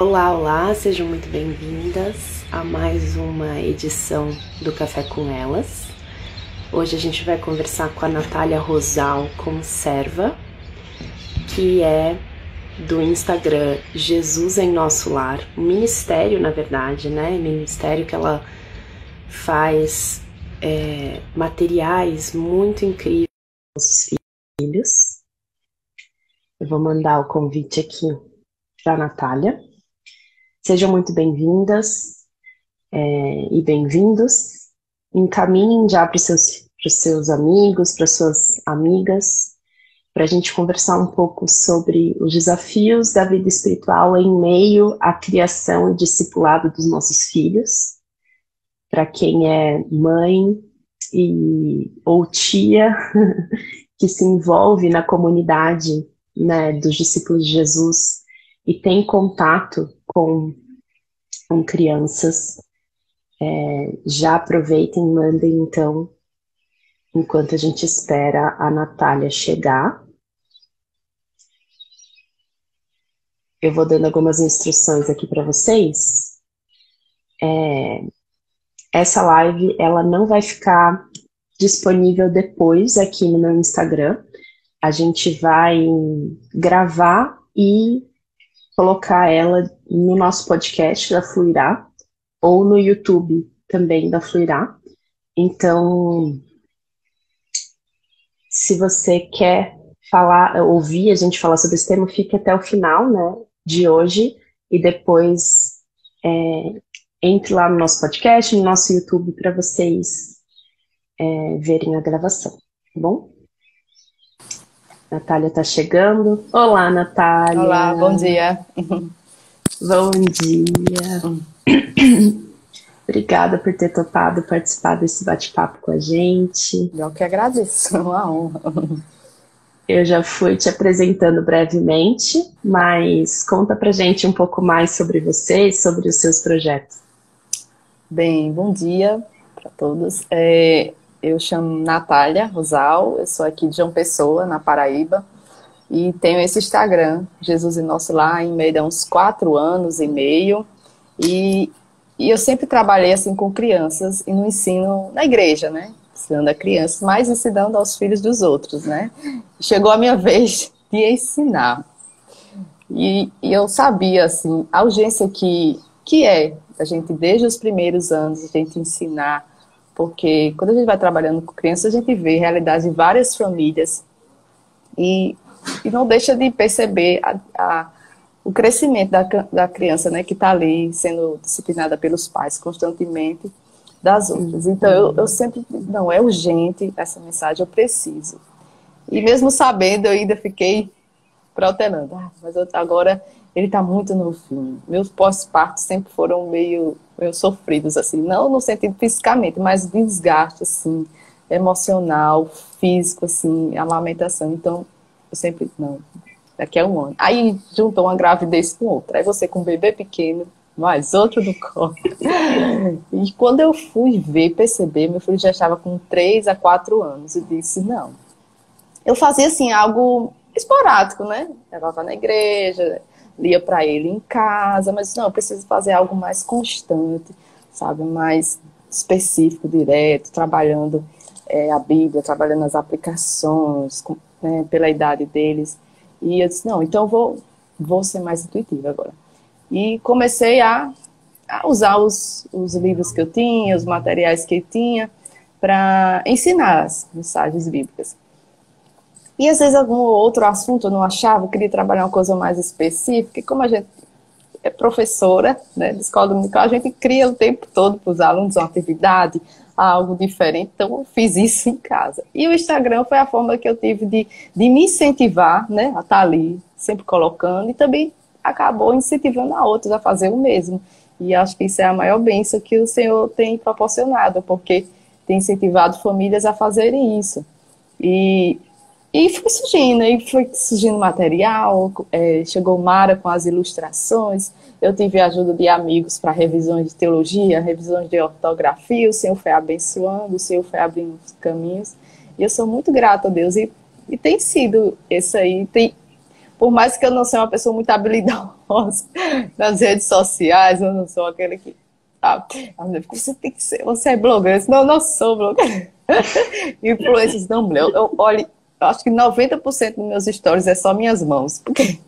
Olá, olá, sejam muito bem-vindas a mais uma edição do Café com Elas. Hoje a gente vai conversar com a Natália Rosal Conserva, que é do Instagram Jesus em Nosso Lar, um ministério, na verdade, né? Ministério que ela faz materiais muito incríveis para os filhos. Eu vou mandar o convite aqui para a Natália. Sejam muito bem-vindas e bem-vindos. Encaminhem já para os seus amigos, para as suas amigas, para a gente conversar um pouco sobre os desafios da vida espiritual em meio à criação e discipulado dos nossos filhos. Para quem é mãe ou tia que se envolve na comunidade, né, dos discípulos de Jesus e tem contato com crianças, já aproveitem e mandem então, enquanto a gente espera a Natália chegar. Eu vou dando algumas instruções aqui para vocês. Essa live, ela não vai ficar disponível depois aqui no meu Instagram. A gente vai gravar e colocar ela no nosso podcast da Fluirá, ou no YouTube também da Fluirá. Então, se você quer ouvir a gente falar sobre esse tema, fique até o final, né, de hoje, e depois entre lá no nosso podcast, no nosso YouTube, para vocês verem a gravação, tá bom? Natália está chegando. Olá, Natália. Olá, bom dia. Bom dia. Obrigada por ter topado participar desse bate-papo com a gente. Eu que agradeço, uma honra. Eu já fui te apresentando brevemente, mas conta pra gente um pouco mais sobre você e sobre os seus projetos. Bem, bom dia para todos. Eu chamo Natália Rosal, eu sou aqui de João Pessoa, na Paraíba, e tenho esse Instagram, Jesus em Nosso Lar, em meio a uns 4 anos e meio, e eu sempre trabalhei assim com crianças e no ensino na igreja, né? Ensinando a crianças, mas ensinando aos filhos dos outros, né? Chegou a minha vez de ensinar. E eu sabia, assim, a urgência que é a gente, desde os primeiros anos, a gente ensinar, porque quando a gente vai trabalhando com crianças, a gente vê a realidade de várias famílias e não deixa de perceber o crescimento da criança, né, que está ali sendo disciplinada pelos pais constantemente das outras. Então, eu sempre, não, é urgente essa mensagem, eu preciso. E mesmo sabendo, eu ainda fiquei protelando. Mas agora ele está muito novinho. Meus pós-partos sempre foram meio sofridos, assim, não no sentido fisicamente, mas desgaste, assim, emocional, físico, assim, a amamentação. Então, eu sempre, não, daqui a 1 ano. Aí juntou uma gravidez com outra. Aí você com um bebê pequeno, mais outro no colo. E quando eu fui perceber, meu filho já estava com 3 a 4 anos. E disse, não. Eu fazia, assim, algo esporádico, né? Levava na igreja, lia para ele em casa, mas não, eu preciso fazer algo mais constante, sabe? Mais específico, direto, trabalhando a Bíblia, trabalhando as aplicações, né, pela idade deles. E eu disse, não, então vou ser mais intuitiva agora. E comecei a usar os livros que eu tinha, os materiais que eu tinha, para ensinar as mensagens bíblicas. E às vezes algum outro assunto eu não achava, eu queria trabalhar uma coisa mais específica, e como a gente é professora, né, de escola dominical, a gente cria o tempo todo para os alunos uma atividade, algo diferente, então eu fiz isso em casa. E o Instagram foi a forma que eu tive de me incentivar, né, a estar ali, sempre colocando, e também acabou incentivando a outros a fazer o mesmo. E acho que isso é a maior bênção que o Senhor tem proporcionado, porque tem incentivado famílias a fazerem isso. E foi surgindo material, chegou Mara com as ilustrações, eu tive a ajuda de amigos para revisões de teologia, revisões de ortografia, o Senhor foi abençoando, o Senhor foi abrindo os caminhos, e eu sou muito grata a Deus, e tem sido isso aí, por mais que eu não seja uma pessoa muito habilidosa nas redes sociais, eu não sou aquele que... você tem que ser, você é blogueira. Não, eu não sou blogueira. Influências não, mulher. Olha, eu acho que 90% dos meus stories é só minhas mãos. Porque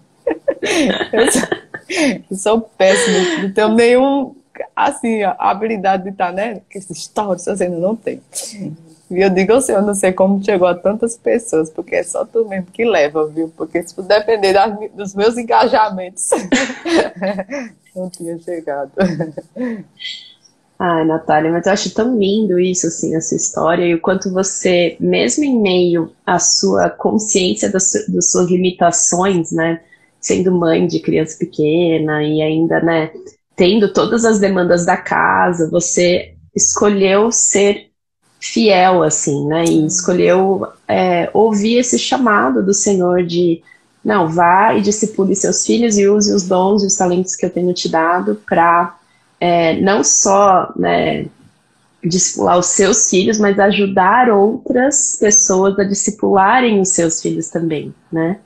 eu sou péssima, não tenho nenhum, assim, a habilidade de estar, né? Que esses stories eu ainda não tenho. E eu digo assim, eu não sei como chegou a tantas pessoas, porque é só tu mesmo que leva, viu? Porque se depender dos meus engajamentos, não tinha chegado. Ai, Natália, mas eu acho tão lindo isso, assim, essa história, e o quanto você, mesmo em meio à sua consciência das suas limitações, né, sendo mãe de criança pequena e ainda, né, tendo todas as demandas da casa, você escolheu ser fiel, assim, né, e escolheu ouvir esse chamado do Senhor de, não, vá e discipule seus filhos e use os dons e os talentos que eu tenho te dado para não só, né, discipular os seus filhos, mas ajudar outras pessoas a discipularem os seus filhos também, né?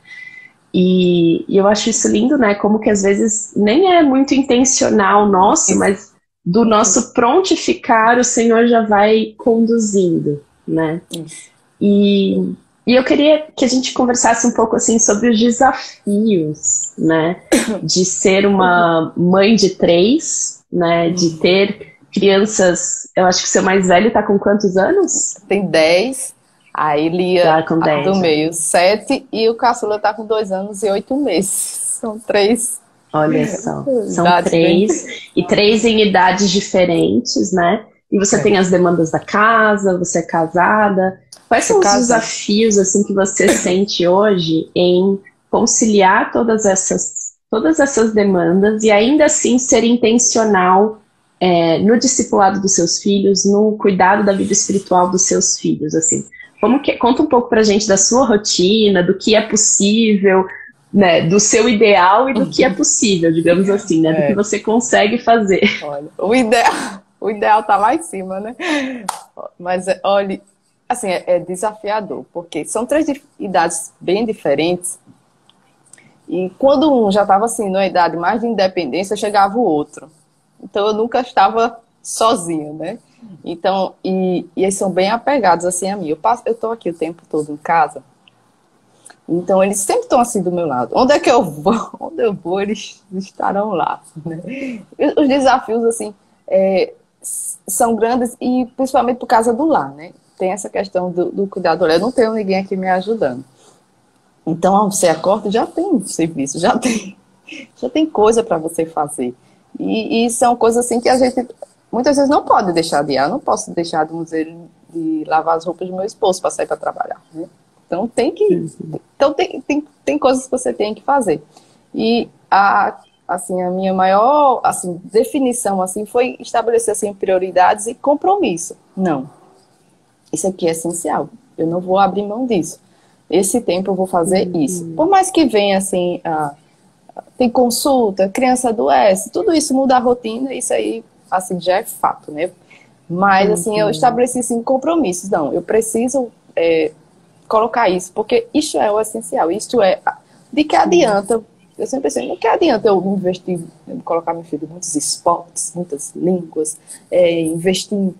E eu acho isso lindo, né? Como que às vezes nem é muito intencional nosso, mas do nosso prontificar o Senhor já vai conduzindo, né? E, e eu queria que a gente conversasse um pouco assim sobre os desafios, né? De ser uma mãe de 3, né? De ter crianças. Eu acho que o seu mais velho tá com quantos anos? Tem 10, aí Lia Tá com 10, do meio 7 e o caçula tá com 2 anos e 8 meses. São 3. Olha só, são 3 e 3 em idades diferentes, né? E você tem as demandas da casa, você é casada. Quais são os desafios assim que você sente hoje em conciliar todas essas demandas e ainda assim ser intencional no discipulado dos seus filhos, no cuidado da vida espiritual dos seus filhos, assim? Conta um pouco pra gente da sua rotina, do que é possível, né, do seu ideal e do que é possível, digamos assim, né, do que você consegue fazer. Olha, o ideal tá lá em cima, né? Mas, olha, assim, é desafiador, porque são 3 idades bem diferentes, e quando um já estava assim, numa idade mais de independência, chegava o outro. Então, eu nunca estava sozinha, né? Então, e eles são bem apegados, assim, a mim. Eu tô aqui o tempo todo em casa, então eles sempre estão assim do meu lado. Onde é que eu vou? Onde eu vou, eles estarão lá, né? Os desafios, assim, são grandes, e principalmente por causa do lar, né? Tem essa questão do cuidado. Eu não tenho ninguém aqui me ajudando. Então, você acorda, já tem serviço, já tem coisa para você fazer. E são coisas assim que a gente muitas vezes não pode deixar de ir. Eu não posso deixar, vamos dizer, de lavar as roupas do meu esposo para sair para trabalhar, né? Então tem coisas que você tem que fazer. E a minha maior assim, definição assim, foi estabelecer assim, prioridades e compromisso. Não, isso aqui é essencial. Eu não vou abrir mão disso. Esse tempo eu vou fazer isso. Por mais que venha assim, tem consulta, criança adoece, tudo isso muda a rotina, isso aí assim, já é fato, né? Mas assim, eu estabeleci assim, compromissos. Não, eu preciso colocar isso, porque isso é o essencial. Isso é de que adianta. Eu sempre pensei, de que adianta eu investir, colocar meu filho em muitos esportes, muitas línguas, investir em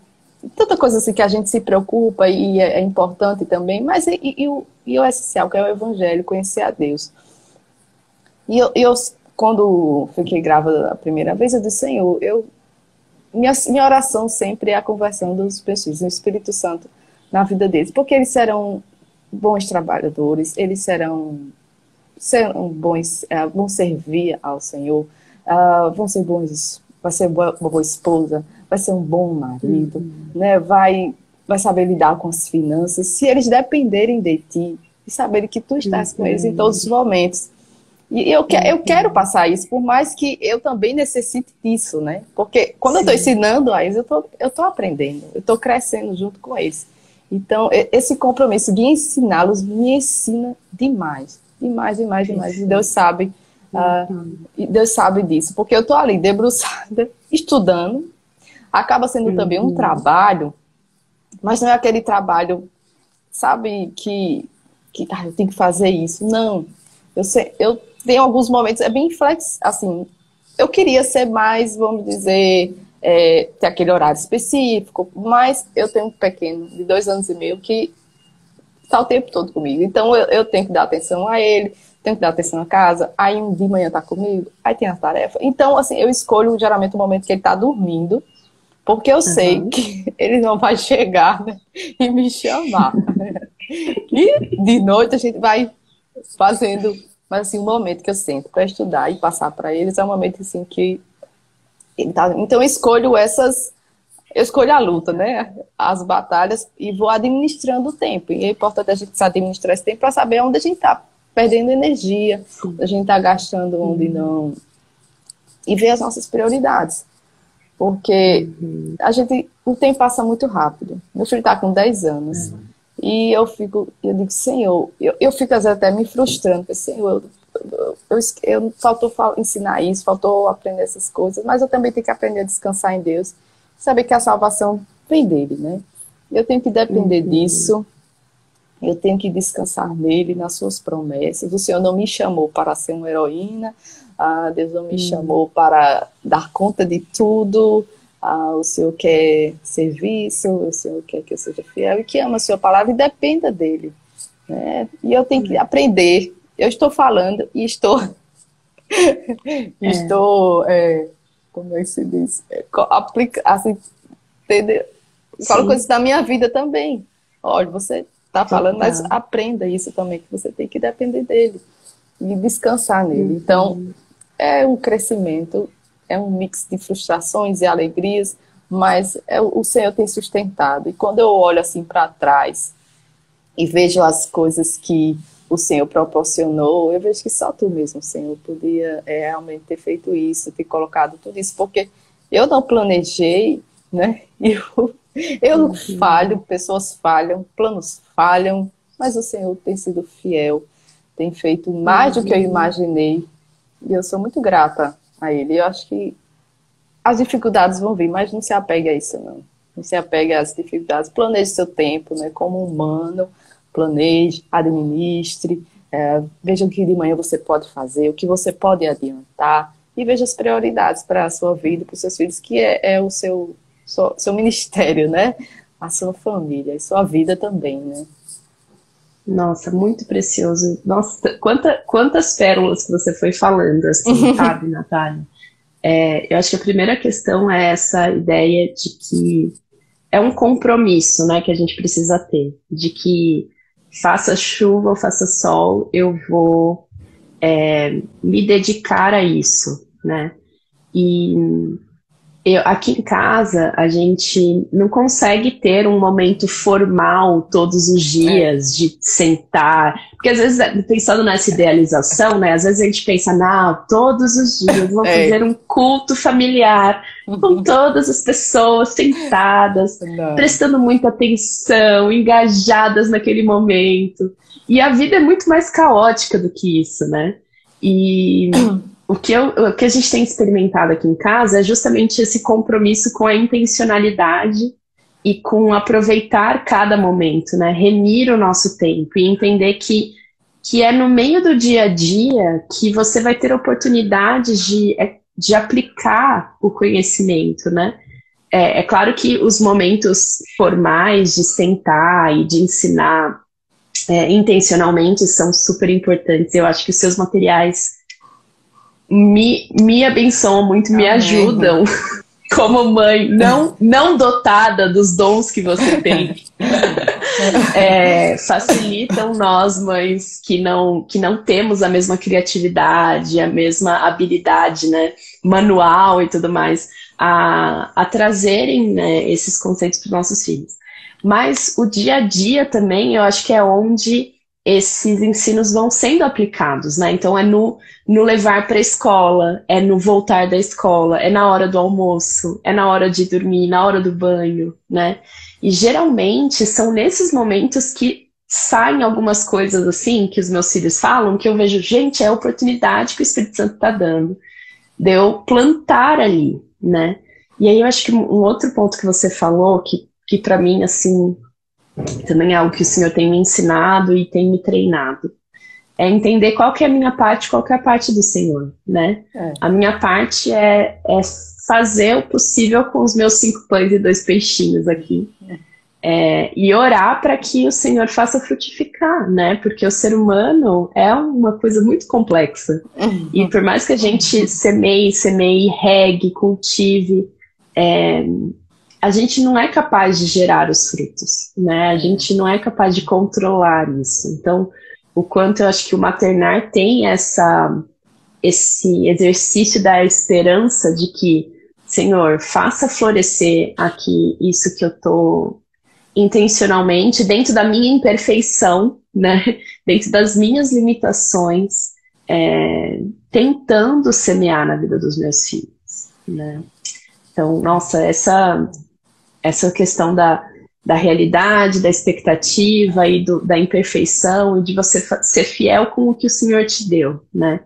tanta coisa assim que a gente se preocupa e é importante também, mas e o essencial, que é o evangelho, conhecer a Deus. E eu quando fiquei grávida a primeira vez, eu disse, Senhor, minha oração sempre é a conversão dos pessoas, o Espírito Santo na vida deles, porque eles serão bons trabalhadores, eles serão bons, vão servir ao Senhor, vão ser bons, vai ser uma boa esposa, vai ser um bom marido, né? Vai saber lidar com as finanças, se eles dependerem de ti, e saberem que tu estás com eles em todos os momentos. E eu quero passar isso, por mais que eu também necessite disso, né? Porque quando eu estou ensinando a eles, eu tô aprendendo, eu estou crescendo junto com eles. Então, esse compromisso de ensiná-los me ensina demais. Demais. E Deus sabe, Deus sabe disso. Porque eu estou ali, debruçada, estudando. Acaba sendo também um trabalho, mas não é aquele trabalho, sabe, que eu tenho que fazer isso. Não. tem alguns momentos, é bem flex, assim, eu queria ser mais, vamos dizer, ter aquele horário específico, mas eu tenho um pequeno de 2 anos e meio que está o tempo todo comigo. Então eu tenho que dar atenção a ele, tenho que dar atenção à casa, aí um de manhã tá comigo, aí tem as tarefas. Então, assim, eu escolho geralmente o momento que ele tá dormindo, porque eu sei que ele não vai chegar, né, e me chamar. E de noite a gente vai fazendo, mas assim, o momento que eu sento para estudar e passar para eles é um momento assim que ele tá... Então eu escolho a luta, né? As batalhas e vou administrando o tempo. E é importante a gente administrar esse tempo para saber onde a gente está perdendo energia, onde a gente está gastando, onde não. E ver as nossas prioridades. Porque o tempo passa muito rápido. Meu filho está com 10 anos. E eu digo, Senhor, eu fico às vezes até me frustrando, porque, Senhor, faltou ensinar isso, faltou aprender essas coisas, mas eu também tenho que aprender a descansar em Deus, saber que a salvação vem dele, né? Eu tenho que depender disso, eu tenho que descansar nele, nas suas promessas. O Senhor não me chamou para ser uma heroína, Deus não me chamou para dar conta de tudo, o Senhor quer serviço, o Senhor quer que eu seja fiel e que ama a sua palavra e dependa dele, né? E eu tenho que aprender. Eu estou falando e estou como é que se diz? Assim, falo coisas da minha vida também. Olha, você está falando, mas aprenda isso também, que você tem que depender dele e descansar nele. Então, é um crescimento, é um mix de frustrações e alegrias, mas o Senhor tem sustentado. E quando eu olho assim para trás e vejo as coisas que o Senhor proporcionou, eu vejo que só tu mesmo, Senhor, podia realmente ter feito isso, ter colocado tudo isso, porque eu não planejei, né? Eu falho, pessoas falham, planos falham, mas o Senhor tem sido fiel, tem feito mais do que eu imaginei, e eu sou muito grata a Ele. Eu acho que as dificuldades vão vir, mas não se apegue a isso, não. Não se apegue às dificuldades. Planeje seu tempo, né? Como humano, planeje, administre, veja o que de manhã você pode fazer, o que você pode adiantar, e veja as prioridades para a sua vida, para os seus filhos, que é o seu ministério, né? A sua família e sua vida também, né? Nossa, muito precioso. Nossa, quantas pérolas que você foi falando, assim, sabe, Natália? Eu acho que a primeira questão é essa ideia de que é um compromisso, né, que a gente precisa ter, de que faça chuva ou faça sol, eu vou me dedicar a isso, né? E aqui em casa, a gente não consegue ter um momento formal todos os dias de sentar. Porque às vezes, pensando nessa idealização, né? Às vezes a gente pensa, não, todos os dias vou fazer um culto familiar com todas as pessoas sentadas, prestando muita atenção, engajadas naquele momento. E a vida é muito mais caótica do que isso, né? E o que a gente tem experimentado aqui em casa é justamente esse compromisso com a intencionalidade e com aproveitar cada momento, né? Remir o nosso tempo e entender que é no meio do dia a dia que você vai ter oportunidades de aplicar o conhecimento, né? É claro que os momentos formais de sentar e de ensinar intencionalmente são super importantes. Eu acho que os seus materiais me abençoam muito, me ajudam como mãe não dotada dos dons que você tem. Facilitam nós, mães, que não temos a mesma criatividade, a mesma habilidade, né, manual e tudo mais, a trazerem, né, esses conceitos para os nossos filhos. Mas o dia a dia também, eu acho que é onde esses ensinos vão sendo aplicados, né? Então é no levar para a escola, é no voltar da escola, é na hora do almoço, é na hora de dormir, na hora do banho, né? E geralmente são nesses momentos que saem algumas coisas assim, que os meus filhos falam, que eu vejo, gente, é a oportunidade que o Espírito Santo está dando de eu plantar ali, né? E aí eu acho que um outro ponto que você falou, que para mim, assim, também é algo que o Senhor tem me ensinado e tem me treinado, é entender qual que é a minha parte, qual que é a parte do Senhor, né? A minha parte é fazer o possível com os meus 5 pães e 2 peixinhos aqui. E orar para que o Senhor faça frutificar, né? Porque o ser humano é uma coisa muito complexa. E por mais que a gente semeie, regue, cultive, a gente não é capaz de gerar os frutos, né? A gente não é capaz de controlar isso. Então, o quanto eu acho que o maternar tem esse exercício da esperança de que, Senhor, faça florescer aqui isso que eu estou intencionalmente, dentro da minha imperfeição, né? Dentro das minhas limitações, tentando semear na vida dos meus filhos, né? Então, nossa, essa questão da realidade, da expectativa e da imperfeição, e de você ser fiel com o que o Senhor te deu, né?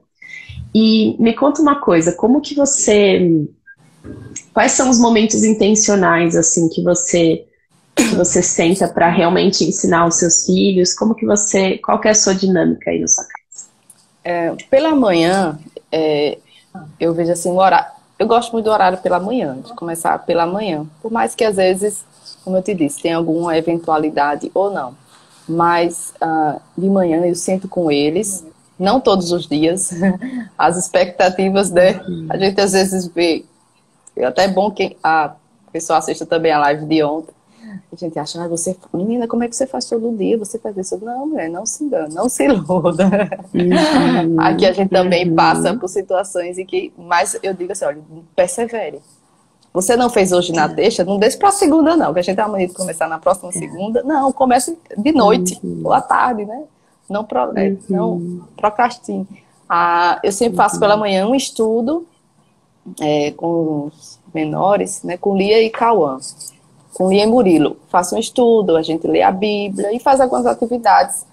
E me conta uma coisa, quais são os momentos intencionais, assim, que você senta para realmente ensinar os seus filhos? Qual que é a sua dinâmica aí na sua casa? Pela manhã, eu vejo assim, o horário. Eu gosto muito do horário pela manhã, de começar pela manhã. Por mais que às vezes, como eu te disse, tem alguma eventualidade ou não. Mas de manhã eu sento com eles, não todos os dias. As expectativas, né? A gente às vezes vê. Até é bom que a pessoa assista também a live de ontem. A gente acha, menina, como é que você faz todo dia? Você faz isso? Não, mulher, não se engana, não se iluda. Aqui a gente também passa por situações em que, mas eu digo assim, olha, persevere. Você não fez hoje na terça, não deixe para a segunda não, que a gente tem a mania de começar na próxima segunda. Não, comece de noite ou à tarde, né? Não procrastine. Eu sempre faço pela manhã um estudo com os menores, né, com Lia e Cauã. Com Lia e Murilo, faço um estudo, a gente lê a Bíblia e faz algumas atividades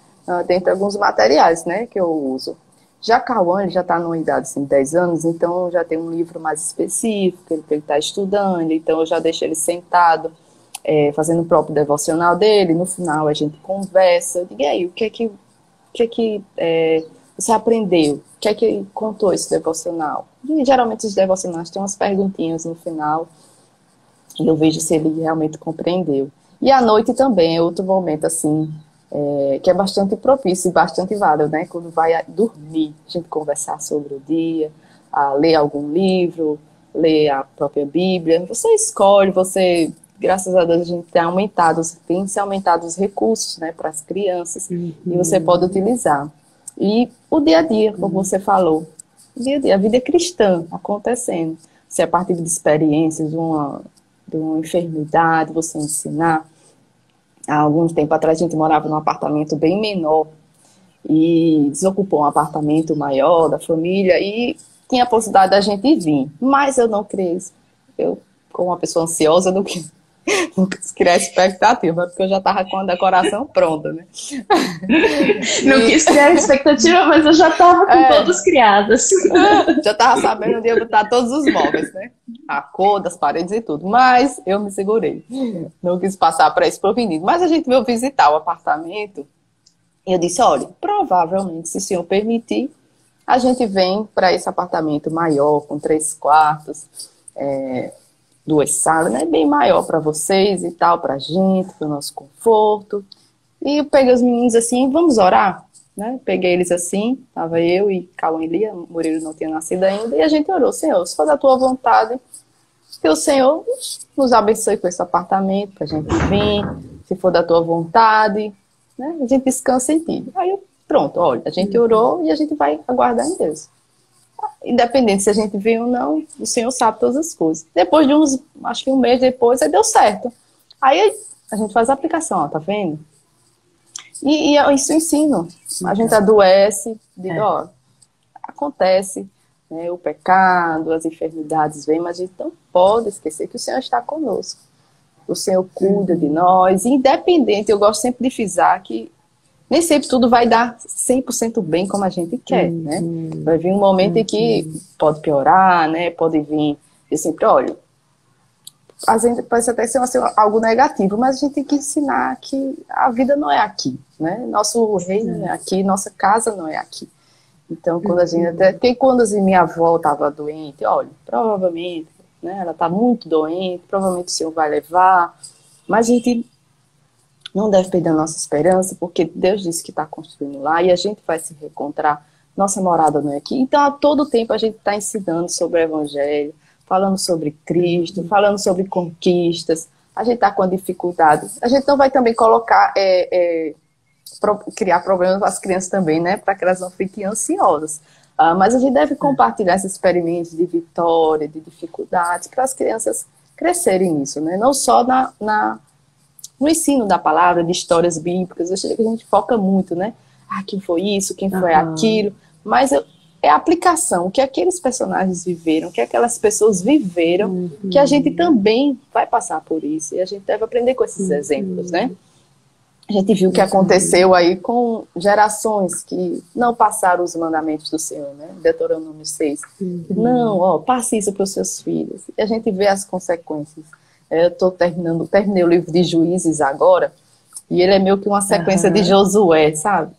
dentro de alguns materiais, né, que eu uso. Já Cauã, ele já está numa idade assim, de 10 anos, então já tem um livro mais específico que ele está estudando, então eu já deixo ele sentado, fazendo o próprio devocional dele, no final a gente conversa, eu digo, e aí, o que é que você aprendeu? O que é que contou esse devocional? E geralmente os devocionais têm umas perguntinhas no final, e eu vejo se ele realmente compreendeu. E à noite também é outro momento, assim, que é bastante propício e bastante válido, né? Quando vai dormir, a gente conversar sobre o dia, ler algum livro, ler a própria Bíblia. Você escolhe, graças a Deus, a gente tem se aumentado os recursos, né, para as crianças, e você pode utilizar. E o dia a dia, como você falou, o dia a dia, a vida cristã acontecendo. Se a partir de experiências, de uma enfermidade, você ensinar. Há algum tempo atrás a gente morava num apartamento bem menor e desocupou um apartamento maior da família e tinha a possibilidade da gente vir, mas eu não criei isso. Eu, como uma pessoa ansiosa, não quis criar expectativa, porque eu já estava com a decoração pronta, né? Não quis criar expectativa, mas eu já estava com todos criadas. Já estava sabendo onde ia botar todos os móveis, né? A cor das paredes e tudo. Mas eu me segurei. Não quis passar para isso provenido. Mas a gente veio visitar o apartamento e eu disse, olha, provavelmente, se o senhor permitir, a gente vem para esse apartamento maior, com 3 quartos, 2 salas, né? Bem maior para vocês e tal, para a gente, para o nosso conforto. E eu peguei os meninos assim, vamos orar? Né? Peguei eles assim, estava eu e Cauã e Lia, Murilo não tinha nascido ainda, e a gente orou, Senhor, se for da tua vontade, que o Senhor nos abençoe com esse apartamento, para a gente vir, se for da tua vontade, né? A gente descansa em ti. Aí pronto, olha, a gente orou e a gente vai aguardar em Deus. Independente se a gente vem ou não, o Senhor sabe todas as coisas. Depois de acho que um mês depois, aí deu certo. Aí a gente faz a aplicação, ó, tá vendo? E isso eu ensino. A gente adoece, digo, ó, acontece, né, o pecado, as enfermidades vêm, mas a gente não pode esquecer que o Senhor está conosco. O Senhor cuida de nós, independente, eu gosto sempre de frisar que nem sempre tudo vai dar 100% bem como a gente quer, né? Vai vir um momento em que pode piorar, né? Pode vir, eu sempre olho, às vezes pode até ser assim, algo negativo, mas a gente tem que ensinar que a vida não é aqui, né? Nosso reino não é aqui, nossa casa não é aqui. Então, quando a gente até... Porque quando assim, minha avó estava doente, olha, provavelmente, né, ela está muito doente, provavelmente o Senhor vai levar, mas a gente não deve perder a nossa esperança, porque Deus disse que está construindo lá e a gente vai se reencontrar. Nossa morada não é aqui. Então, a todo tempo a gente está ensinando sobre o Evangelho, falando sobre Cristo, falando sobre conquistas. A gente está com a dificuldade. A gente não vai também colocar, criar problemas para as crianças também, né? Para que elas não fiquem ansiosas. Mas a gente deve compartilhar esses experimentos de vitória, de dificuldades, para as crianças crescerem nisso, né? Não só no ensino da palavra, de histórias bíblicas. Eu acho que a gente foca muito, né? Quem foi isso, quem foi aquilo. Mas é a aplicação, o que aqueles personagens viveram, o que aquelas pessoas viveram, que a gente também vai passar por isso. E a gente deve aprender com esses exemplos, né? A gente viu o que aconteceu aí com gerações que não passaram os mandamentos do Senhor, né? Deuteronômio 6. Não, passe isso para os seus filhos. E a gente vê as consequências. Eu terminei o livro de Juízes agora, e ele é meio que uma sequência de Josué, sabe?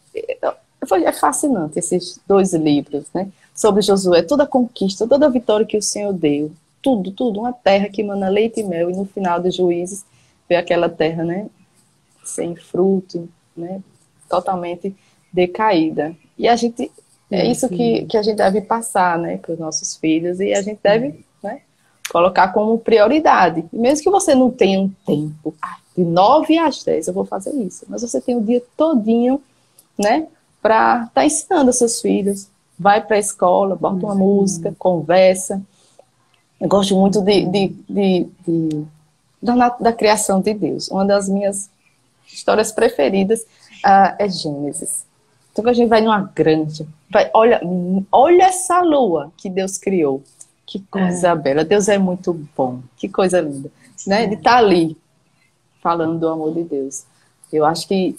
É fascinante esses 2 livros, né? Sobre Josué, toda a conquista, toda a vitória que o Senhor deu, tudo, uma terra que mana leite e mel, e no final de Juízes veio aquela terra, né? Sem fruto, né? Totalmente decaída. E a gente, é isso que a gente deve passar, né? Para os nossos filhos, e a gente deve, né? Colocar como prioridade. E mesmo que você não tenha um tempo, de 9 às 10 eu vou fazer isso, mas você tem o dia todinho, né? Para estar ensinando aos seus filhos. Vai para a escola, bota uma música, conversa. Eu gosto muito da criação de Deus. Uma das minhas histórias preferidas é Gênesis. Então, a gente vai numa granja. Olha essa lua que Deus criou. Que coisa bela. Deus é muito bom. Que coisa linda. Né? Ele está ali, falando do amor de Deus. Eu acho que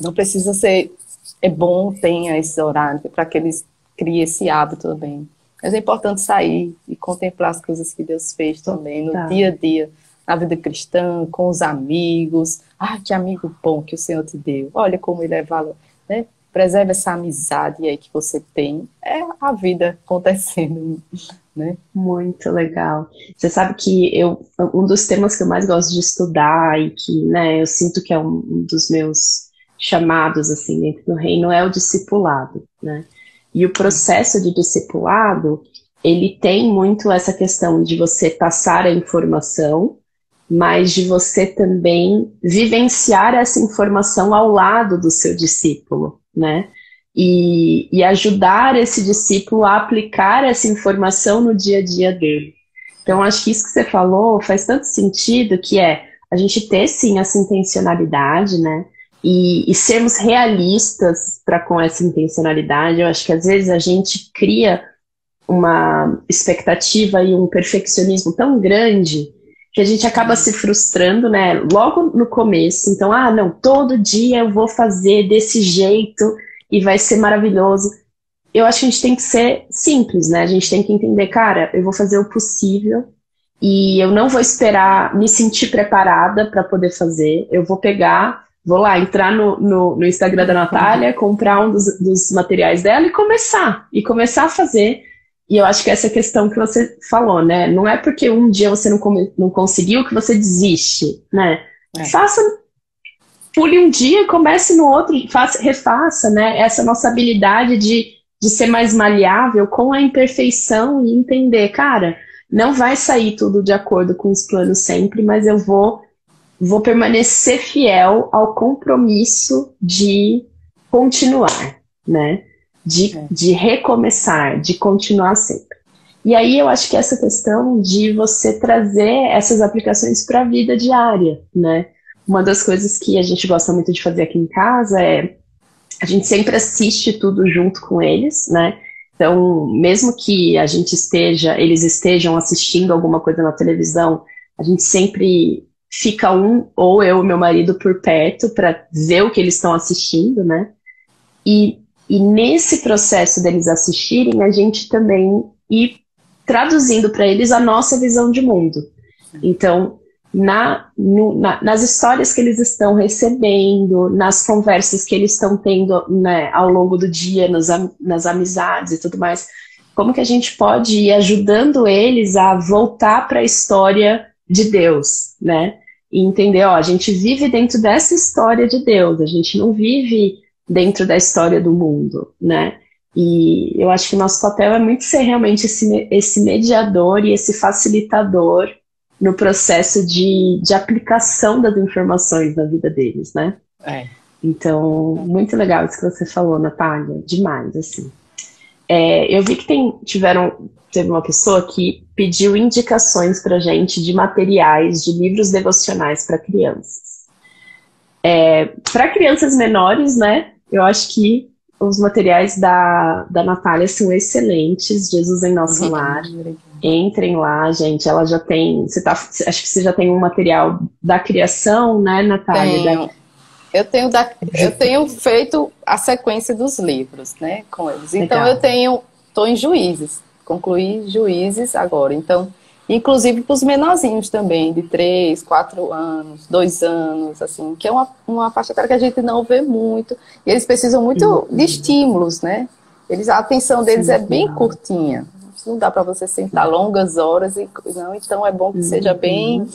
não precisa ser... É bom tenha esse horário para que eles criem esse hábito também. Mas é importante sair e contemplar as coisas que Deus fez também no dia a dia, na vida cristã, com os amigos. Que amigo bom que o Senhor te deu. Olha como ele é valor, né? Preserve essa amizade aí que você tem. É a vida acontecendo, né? Muito legal. Você sabe que um dos temas que eu mais gosto de estudar e que, né, eu sinto que é um dos meus chamados assim dentro do reino é o discipulado, né? E o processo de discipulado, ele tem muito essa questão de você passar a informação, mas de você também vivenciar essa informação ao lado do seu discípulo, né? E ajudar esse discípulo a aplicar essa informação no dia a dia dele. Então, acho que isso que você falou faz tanto sentido, que a gente ter, sim, essa intencionalidade, né? E sermos realistas com essa intencionalidade. Eu acho que às vezes a gente cria uma expectativa e um perfeccionismo tão grande que a gente acaba se frustrando, né? Logo no começo. Então, não, todo dia eu vou fazer desse jeito e vai ser maravilhoso. Eu acho que a gente tem que ser simples, né? A gente tem que entender, cara, eu vou fazer o possível e eu não vou esperar me sentir preparada para poder fazer. Eu vou lá, entrar no Instagram da Natália, comprar um dos materiais dela e começar a fazer. E eu acho que essa questão que você falou, né? Não é porque um dia você não conseguiu que você desiste, né? Pule um dia, comece no outro, refaça, né? Essa nossa habilidade de ser mais maleável com a imperfeição e entender, cara, não vai sair tudo de acordo com os planos sempre, mas eu vou permanecer fiel ao compromisso de continuar, né? De recomeçar, de continuar sempre. E aí eu acho que essa questão de você trazer essas aplicações para a vida diária, né? Uma das coisas que a gente gosta muito de fazer aqui em casa a gente sempre assiste tudo junto com eles, né? Então, mesmo que eles estejam assistindo alguma coisa na televisão, a gente sempre fica ou eu e meu marido por perto para ver o que eles estão assistindo, né? E nesse processo deles assistirem, a gente também ir traduzindo para eles a nossa visão de mundo. Então, nas histórias que eles estão recebendo, nas conversas que eles estão tendo, né, ao longo do dia, nas amizades e tudo mais, como que a gente pode ir ajudando eles a voltar para a história de Deus, né? E entender, ó, a gente vive dentro dessa história de Deus, a gente não vive dentro da história do mundo, né? E eu acho que o nosso papel é muito ser realmente esse mediador e esse facilitador no processo de aplicação das informações na vida deles, né? Então, muito legal isso que você falou, Natália, demais, assim. Eu vi que teve uma pessoa que pediu indicações pra gente de materiais, de livros devocionais para crianças. Para crianças menores, né, eu acho que os materiais da Natália são excelentes, Jesus em Nosso Lar. Entrem lá, gente. Ela já tem. Acho que você já tem um material da criação, né, Natália? Eu tenho feito a sequência dos livros, né, com eles. Então estou em Juízes, concluí Juízes agora. Então, inclusive para os menorzinhos também, de 3, 4 anos, 2 anos, assim, que é uma faixa etária que a gente não vê muito. E eles precisam muito de estímulos, né? A atenção deles é bem curtinha. Não dá para você sentar longas horas, não, então é bom que seja bem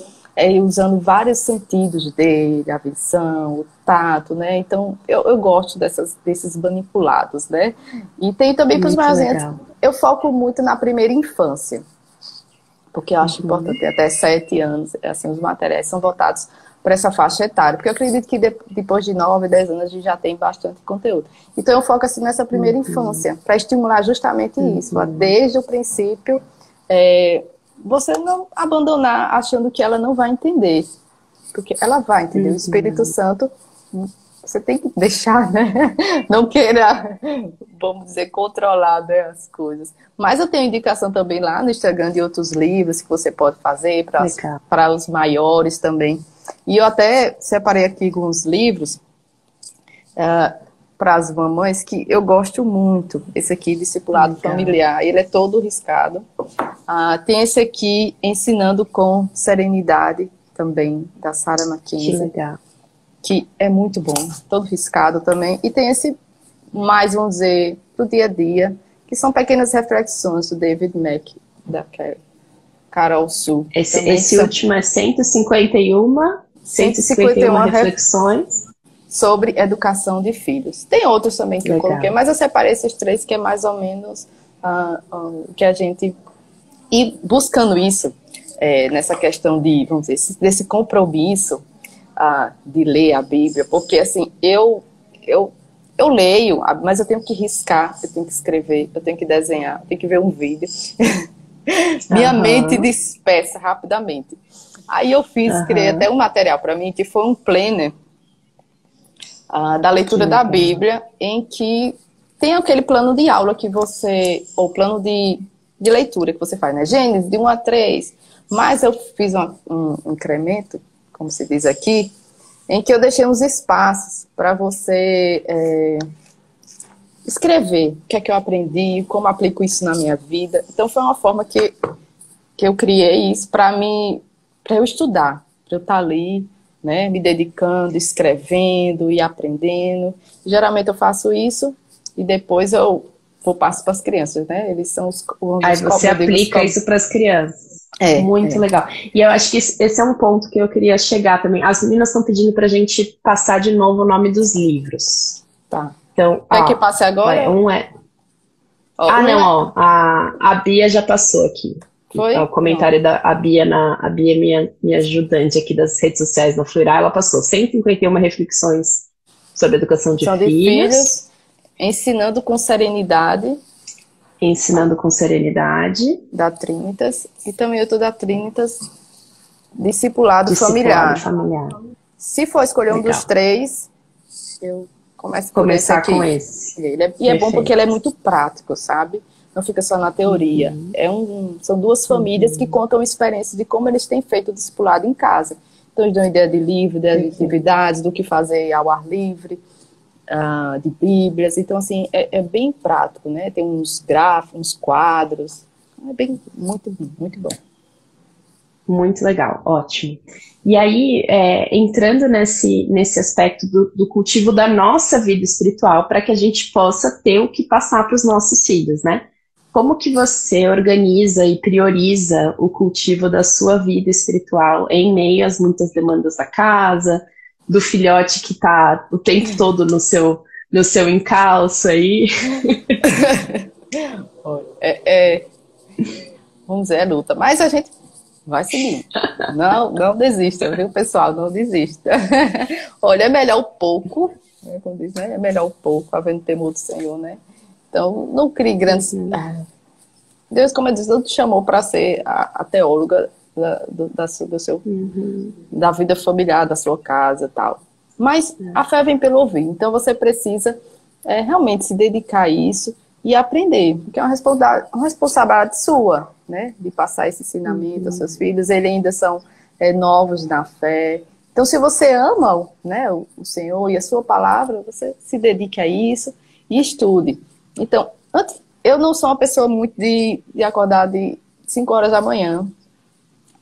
usando vários sentidos dele, a visão, o tato, né? Então eu gosto desses manipulados, né? E tem também para os maiorzinhos, eu foco muito na primeira infância, porque eu acho importante, até 7 anos, assim, os materiais são voltados para essa faixa etária, porque eu acredito que depois de 9, 10 anos a gente já tem bastante conteúdo. Então eu foco assim nessa primeira infância, para estimular justamente isso, desde o princípio, você não abandonar achando que ela não vai entender, porque ela vai entender. O Espírito Santo, você tem que deixar, né? Não queira, vamos dizer, controlar, né, as coisas. Mas eu tenho indicação também lá no Instagram de outros livros que você pode fazer para os maiores também. E eu até separei aqui alguns livros para as mamães que eu gosto muito. Esse aqui, Discipulado Familiar, ele é todo riscado. Tem esse aqui, Ensinando com Serenidade, também, da Sarah Mackenzie, que é muito bom, todo riscado também. E tem esse mais, vamos dizer, pro dia a dia, que são pequenas reflexões do David Mack, da Carol Su. Esse último é 151 reflexões sobre educação de filhos. Tem outros também que eu coloquei, mas eu separei esses 3 que é mais ou menos que a gente ir buscando isso, nessa questão de, vamos dizer, desse compromisso de ler a Bíblia, porque assim, eu leio, mas eu tenho que riscar, eu tenho que escrever, eu tenho que desenhar, eu tenho que ver um vídeo. Minha mente dispersa rapidamente. Aí eu criei até um material para mim, que foi um planner da leitura da Bíblia, em que tem aquele plano de aula que você, ou plano de leitura que você faz, né? Gênesis, de 1 a 3. Mas eu fiz um incremento, como se diz aqui, em que eu deixei uns espaços para você escrever o que é que eu aprendi, como aplico isso na minha vida. Então foi uma forma que eu criei isso para eu estudar, para eu estar ali, né, me dedicando, escrevendo e aprendendo. Geralmente eu faço isso e depois eu passo para as crianças, né? Eles são os Aí você aplica isso para as crianças. Muito legal. E eu acho que esse é um ponto que eu queria chegar também. As meninas estão pedindo para a gente passar de novo o nome dos livros. Tá. Então, quer que passe agora? A Bia já passou aqui. Foi? O comentário da Bia, a Bia é minha ajudante aqui das redes sociais no Fluirá, ela passou 151 reflexões sobre educação de filhos. Ensinando com Serenidade. Ensinando com Serenidade. Da Trinitas. E também eu tô da Trinitas, Discipulado Familiar. Se for escolher um dos 3, eu começo por começar esse aqui. Com esse. É bom porque ele é muito prático, sabe? Não fica só na teoria. São 2 famílias que contam a experiência de como eles têm feito o discipulado em casa. Então, eles dão ideia de livro, ideia de atividades, do que fazer ao ar livre, de bíblias. Então, assim, é bem prático, né? Tem uns gráficos, uns quadros. É bem, muito bom. Muito legal, ótimo. E aí, entrando nesse aspecto do cultivo da nossa vida espiritual, para que a gente possa ter o que passar para os nossos filhos, né? Como que você organiza e prioriza o cultivo da sua vida espiritual em meio às muitas demandas da casa, do filhote que está o tempo todo no seu encalço aí? Vamos dizer, é luta. Mas a gente vai seguindo. Não desista, viu, pessoal? Não desista. Olha, é melhor o pouco, né? Como diz, né? É melhor o pouco, havendo temor do Senhor, né? Então, não crie grandes. Deus, como eu disse, não te chamou para ser a teóloga da vida familiar, da sua casa e tal. Mas a fé vem pelo ouvir. Então, você precisa realmente se dedicar a isso e aprender, porque é uma responsabilidade sua, né? De passar esse ensinamento aos seus filhos. Eles ainda são novos na fé. Então, se você ama, né, o Senhor e a sua palavra, você se dedique a isso e estude. Então, eu não sou uma pessoa muito de acordar de 5 horas da manhã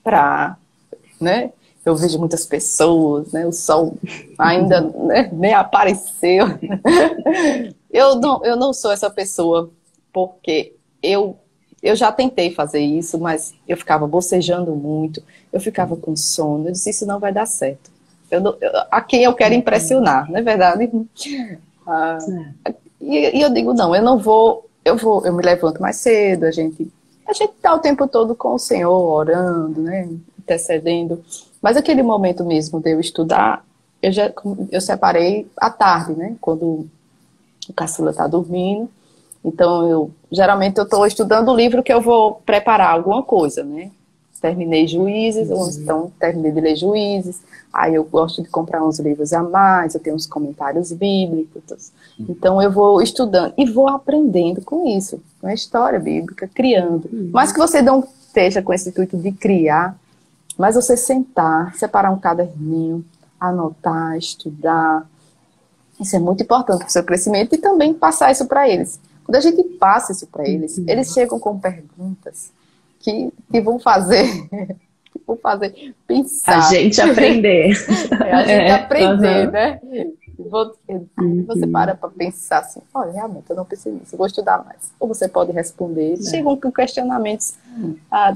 para, né? Eu vejo muitas pessoas, né? O sol ainda, né, nem apareceu. Eu não sou essa pessoa, porque eu já tentei fazer isso, mas eu ficava bocejando muito, eu ficava com sono, eu disse, isso não vai dar certo. A quem eu quero impressionar, não é verdade? E eu digo, não, eu não vou, eu me levanto mais cedo, a gente está o tempo todo com o Senhor, orando, né, intercedendo, mas aquele momento mesmo de eu estudar, eu separei à tarde, né, quando o caçula está dormindo, então geralmente eu estou estudando o livro que eu vou preparar alguma coisa, né, terminei Juízes, então terminei de ler Juízes, aí eu gosto de comprar uns livros a mais, eu tenho uns comentários bíblicos, então eu vou estudando e vou aprendendo com isso, com a história bíblica, criando. Mas que você não esteja com esse intuito de criar, mas você sentar, separar um caderninho, anotar, estudar, isso é muito importante para o seu crescimento e também passar isso para eles. Quando a gente passa isso para eles, eles chegam com perguntas que vão fazer pensar. A gente aprender. A gente aprender, né? Você para pensar assim, olha, realmente eu não preciso disso, eu vou estudar mais. Ou você pode responder, chegam com questionamentos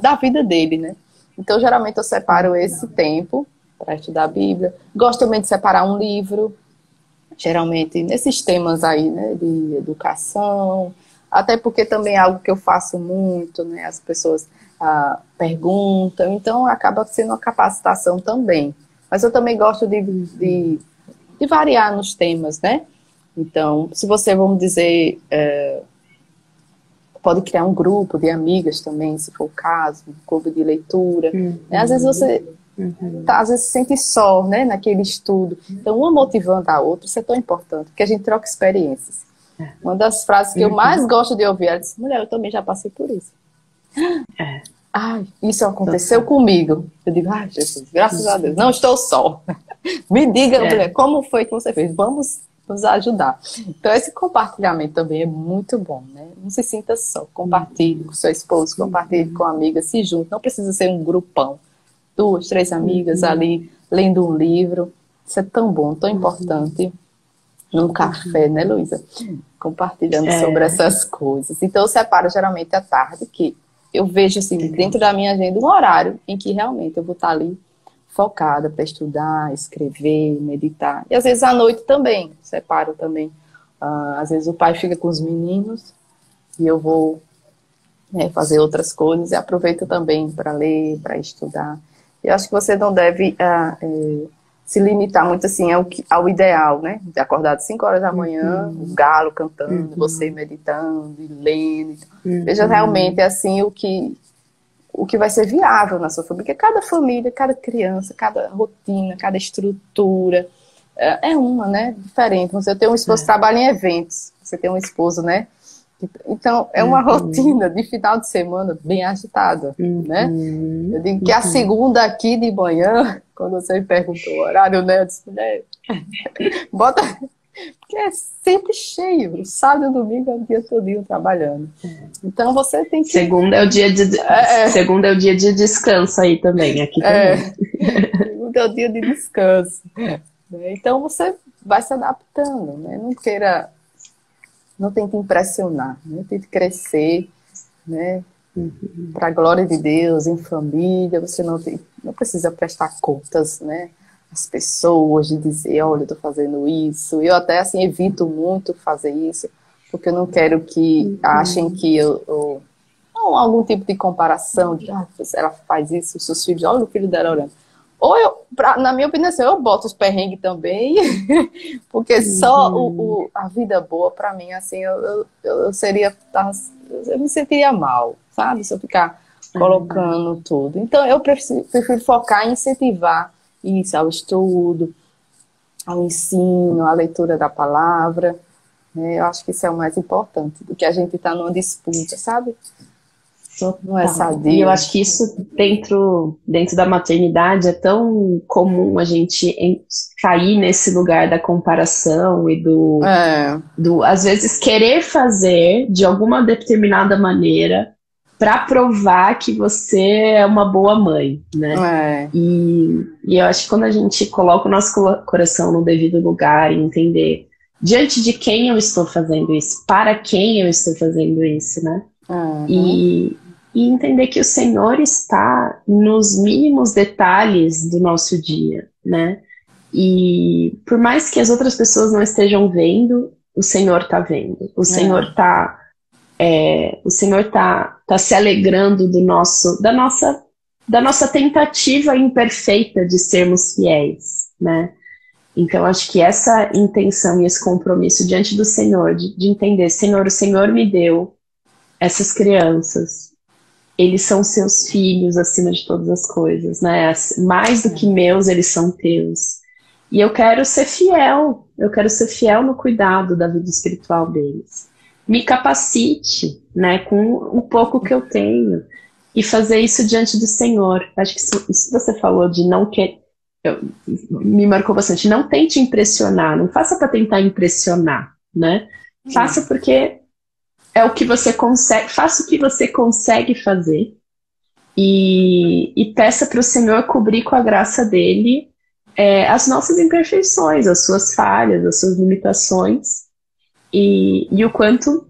da vida dele, né? Então, geralmente eu separo esse tempo para estudar a Bíblia. Gosto também de separar um livro, geralmente nesses temas aí, né, de educação, até porque também é algo que eu faço muito, né, as pessoas perguntam, então acaba sendo uma capacitação também. Mas eu também gosto de variar nos temas, né? Então, se você, vamos dizer, pode criar um grupo de amigas também, se for o caso, um clube de leitura. Né? Às vezes você às vezes se sente só, né, naquele estudo. Então, uma motivando a outra, isso é tão importante, porque a gente troca experiências. Uma das frases que eu mais gosto de ouvir, ela disse, mulher, eu também já passei por isso. Ai, isso aconteceu comigo. Eu digo, ai, Jesus, graças a Deus, não estou só. Me diga, mulher, como foi que você fez? Vamos nos ajudar. Então, esse compartilhamento também é muito bom, né? Não se sinta só. Compartilhe com seu esposo, compartilhe com amigas, se junte. Não precisa ser um grupão. 2, 3 amigas ali, lendo um livro. Isso é tão bom, tão importante. Num café, né, Luísa? Compartilhando sobre essas coisas. Então, eu separo geralmente à tarde, que eu vejo, assim, dentro da minha agenda, um horário em que realmente eu vou estar ali focada para estudar, escrever, meditar. E às vezes à noite também, separo também. Às vezes o pai fica com os meninos e eu vou fazer outras coisas e aproveito também para ler, para estudar. Eu acho que você não deve se limitar muito assim ao ideal, né? De acordar às 5 horas da manhã, o galo cantando, você meditando e lendo. Veja realmente assim o que vai ser viável na sua família. Porque cada família, cada criança, cada rotina, cada estrutura é uma, né? Diferente. Você tem um esposo que trabalha em eventos, você tem um esposo, né? Então, é uma rotina de final de semana bem agitada, né? Eu digo que a segunda aqui de manhã, quando você me perguntou o horário, né? Eu disse, bota Porque é sempre cheio. O sábado e o domingo é o dia todinho trabalhando. Então você tem que... Segunda é o dia de descanso aí também, aqui também. Segunda é o dia de descanso. Então você vai se adaptando, né? Não tente impressionar, né? Tente crescer, né? Para a glória de Deus, em família, você não precisa prestar contas, né? As pessoas de dizer, olha, eu estou fazendo isso. Eu até assim evito muito fazer isso, porque eu não quero que achem que não, algum tipo de comparação, de ela faz isso, seus filhos, olha o filho dela orando. Ou na minha opinião, assim, eu boto os perrengues também, porque só a vida boa, para mim, assim, eu me sentiria mal, sabe? Se eu ficar colocando tudo. Então, eu prefiro focar em incentivar isso, ao estudo, ao ensino, à leitura da palavra, né? Eu acho que isso é o mais importante, do que a gente estar numa disputa, sabe? Não é sadio. E eu acho que isso dentro da maternidade é tão comum a gente cair nesse lugar da comparação e do às vezes querer fazer de alguma determinada maneira para provar que você é uma boa mãe, né? E eu acho que quando a gente coloca o nosso coração no devido lugar e entender diante de quem eu estou fazendo isso, para quem eu estou fazendo isso, né? E entender que o Senhor está nos mínimos detalhes do nosso dia, né? E por mais que as outras pessoas não estejam vendo, o Senhor está vendo. O Senhor está tá se alegrando da nossa tentativa imperfeita de sermos fiéis, né? Então acho que essa intenção e esse compromisso diante do Senhor, de entender, Senhor, o Senhor me deu essas crianças. Eles são seus filhos acima de todas as coisas, né? Mais do que meus, eles são teus. E eu quero ser fiel no cuidado da vida espiritual deles. Me capacite, né, com o pouco que eu tenho e fazer isso diante do Senhor. Acho que isso que você falou de não querer, me marcou bastante. Não tente impressionar, não faça para tentar impressionar, né? Faça porque é o que você consegue, faça o que você consegue fazer e peça para o Senhor cobrir com a graça dele as nossas imperfeições, as suas falhas, as suas limitações e o quanto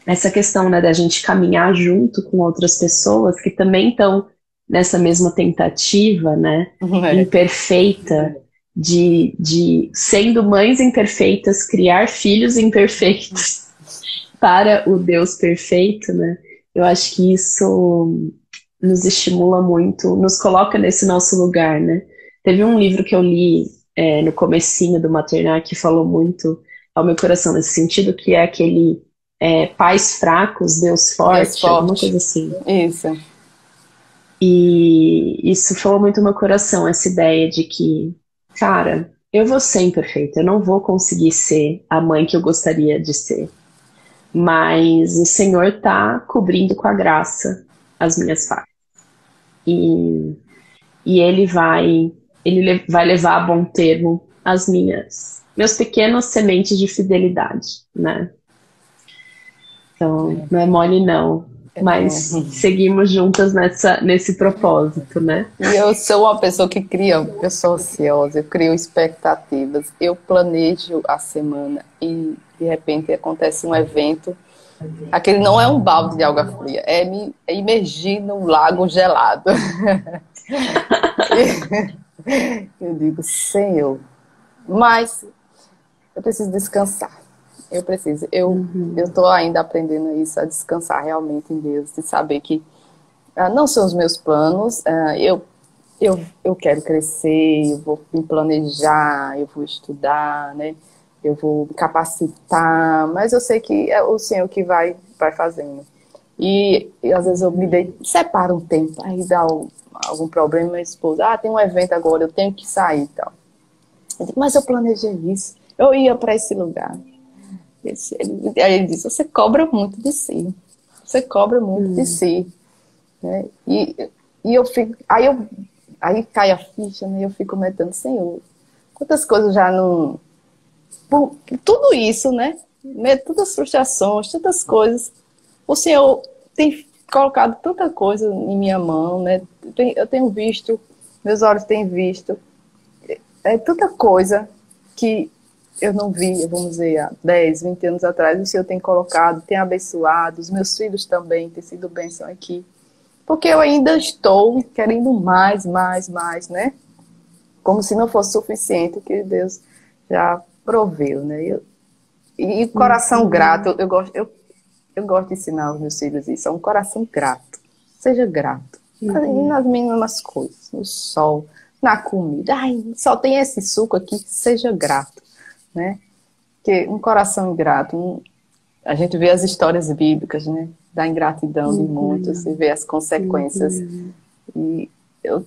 essa questão, né, da gente caminhar junto com outras pessoas que também estão nessa mesma tentativa, né, imperfeita de sendo mães imperfeitas, criar filhos imperfeitos para o Deus perfeito, né? Eu acho que isso nos estimula muito, nos coloca nesse nosso lugar, né? Teve um livro que eu li no comecinho do Maternar que falou muito ao meu coração nesse sentido, que é aquele Pais Fracos, Deus Forte, alguma coisa assim. Isso. E isso falou muito no meu coração, essa ideia de que, cara, eu vou ser imperfeita, eu não vou conseguir ser a mãe que eu gostaria de ser. Mas o Senhor está cobrindo com a graça as minhas falhas. E Ele vai levar a bom termo as meus pequenos sementes de fidelidade, né? Então, não é mole não, mas seguimos juntas nesse propósito, né? E eu sou uma pessoa eu sou ansiosa, eu crio expectativas, eu planejo a semana e de repente acontece um evento. Aquele não é um balde de água fria, é imergir num lago gelado. Eu digo, Senhor, mas eu preciso descansar. Eu estou ainda aprendendo isso, a descansar realmente em Deus, de saber que não são os meus planos, eu quero crescer, eu vou me planejar, eu vou estudar, né? Eu vou me capacitar, mas eu sei que é o Senhor que vai fazendo. E às vezes eu separo um tempo, aí dá algum problema, meu esposo, tem um evento agora, eu tenho que sair e tal. Eu digo, mas eu planejei isso, eu ia para esse lugar. Aí ele diz, você cobra muito de si, você cobra muito de si. Né? E eu fico, aí cai a ficha, né? Eu fico meditando, Senhor, quantas coisas já não por tudo isso, né? Todas as frustrações, tantas coisas. O Senhor tem colocado tanta coisa em minha mão, né? Eu tenho visto, meus olhos têm visto, tanta coisa que eu não via, vamos dizer, há 10, 20 anos atrás. O Senhor tem colocado, tem abençoado, os meus filhos também têm sido bênção aqui. Porque eu ainda estou querendo mais, mais, mais, né? Como se não fosse suficiente o que Deus já proveu, né? E coração grato, eu gosto de ensinar os meus filhos isso, é um coração grato. Seja grato. Nas mínimas coisas, no sol, na comida. Ai, só tem esse suco aqui, seja grato, né? Porque um coração ingrato, a gente vê as histórias bíblicas, né? Da ingratidão de muitos e vê as consequências. E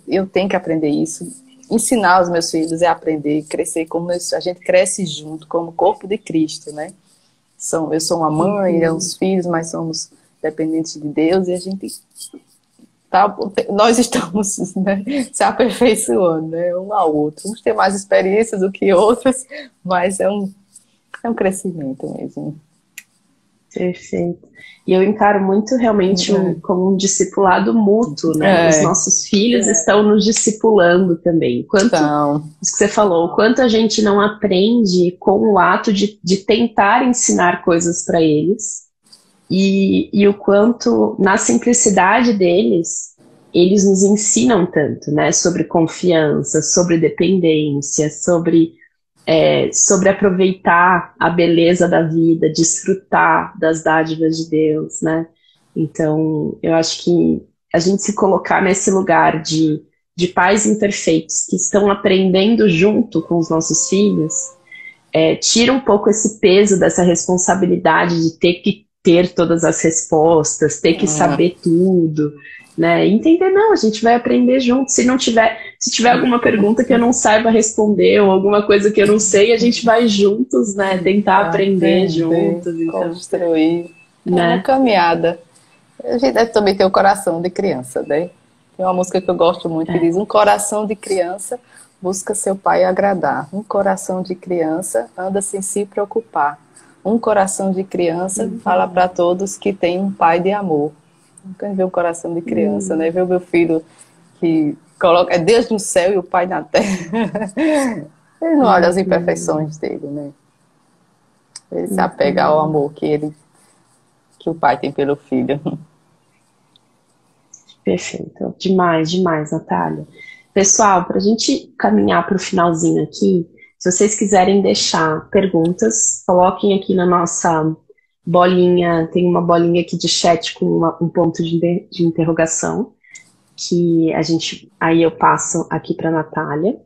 eu tenho que aprender isso. Ensinar os meus filhos é aprender, crescer como a gente cresce junto, como corpo de Cristo, né? Eu sou uma mãe, os filhos, mas somos dependentes de Deus e a gente nós estamos, né, se aperfeiçoando, né, um ao outro. Uns têm mais experiências do que outros, mas é um crescimento mesmo. Perfeito. E eu encaro muito realmente como um discipulado mútuo, né? Os nossos filhos estão nos discipulando também. Isso que você falou, o quanto a gente não aprende com o ato de tentar ensinar coisas para eles e o quanto, na simplicidade deles, eles nos ensinam tanto, né? Sobre confiança, sobre dependência, sobre aproveitar a beleza da vida, desfrutar das dádivas de Deus, né? Então, eu acho que a gente se colocar nesse lugar de pais imperfeitos que estão aprendendo junto com os nossos filhos, tira um pouco esse peso dessa responsabilidade de ter que ter todas as respostas, ter que saber tudo, né? Entender, não, a gente vai aprender junto. Se tiver alguma pergunta que eu não saiba responder ou alguma coisa que eu não sei, a gente vai juntos, né? Tentar aprender juntos. Então, construir. Né? É uma caminhada. A gente deve também ter o coração de criança, né? Tem uma música que eu gosto muito que diz: um coração de criança busca seu pai agradar. Um coração de criança anda sem se preocupar. Um coração de criança fala para todos que tem um pai de amor. Nunca ver um coração de criança, né? Ver o meu filho que coloca Deus no céu e o pai na terra. Ele não olha as imperfeições dele, né? Ele se apega ao amor que o pai tem pelo filho. Perfeito. Demais, demais, Natália. Pessoal, para a gente caminhar para o finalzinho aqui, se vocês quiserem deixar perguntas, coloquem aqui na nossa bolinha, tem uma bolinha aqui de chat com um ponto de interrogação, que aí eu passo aqui para a Natália.